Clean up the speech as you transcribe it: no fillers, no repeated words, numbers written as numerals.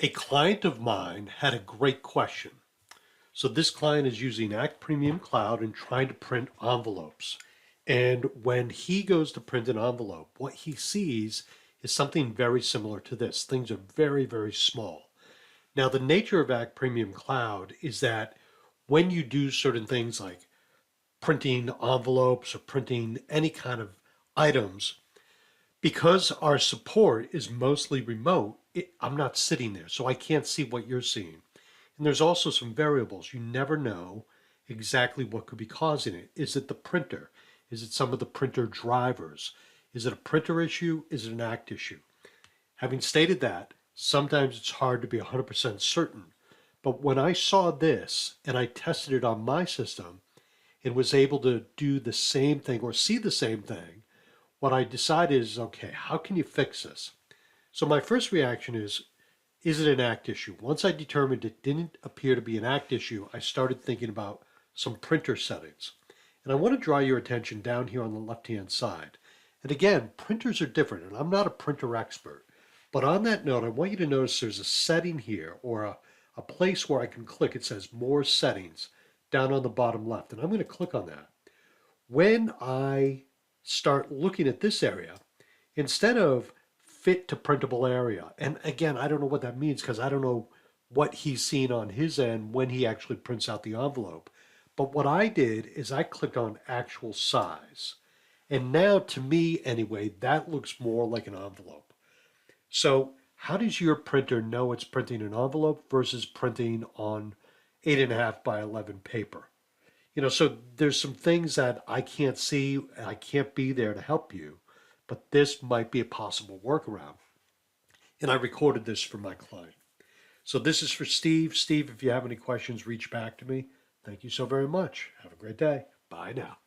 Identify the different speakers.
Speaker 1: A client of mine had a great question. So this client is using Act Premium Cloud and trying to print envelopes. And when he goes to print an envelope, what he sees is something very similar to this. Things are very, very small. Now, the nature of Act Premium Cloud is that when you do certain things like printing envelopes or printing any kind of items, because our support is mostly remote, I'm not sitting there, so I can't see what you're seeing. And there's also some variables. You never know exactly what could be causing it. Is it the printer? Is it some of the printer drivers? Is it a printer issue? Is it an ACT issue? Having stated that, sometimes it's hard to be 100% certain. But when I saw this and I tested it on my system and was able to do the same thing or see the same thing, what I decided is, okay, how can you fix this? So my first reaction is it an ACT issue? Once I determined it didn't appear to be an ACT issue, I started thinking about some printer settings. And I want to draw your attention down here on the left-hand side. And again, printers are different, and I'm not a printer expert. But on that note, I want you to notice there's a setting here, or a place where I can click. It says More Settings down on the bottom left, and I'm going to click on that. When I start looking at this area, instead of fit to printable area, and again, I don't know what that means because I don't know what he's seen on his end when he actually prints out the envelope. But what I did is I clicked on actual size. And now, to me anyway, that looks more like an envelope. So how does your printer know it's printing an envelope versus printing on 8.5 by 11 paper? So there's some things that I can't see, I can't be there to help you, but this might be a possible workaround. And I recorded this for my client. So this is for Steve. Steve, if you have any questions, reach back to me. Thank you so very much. Have a great day. Bye now.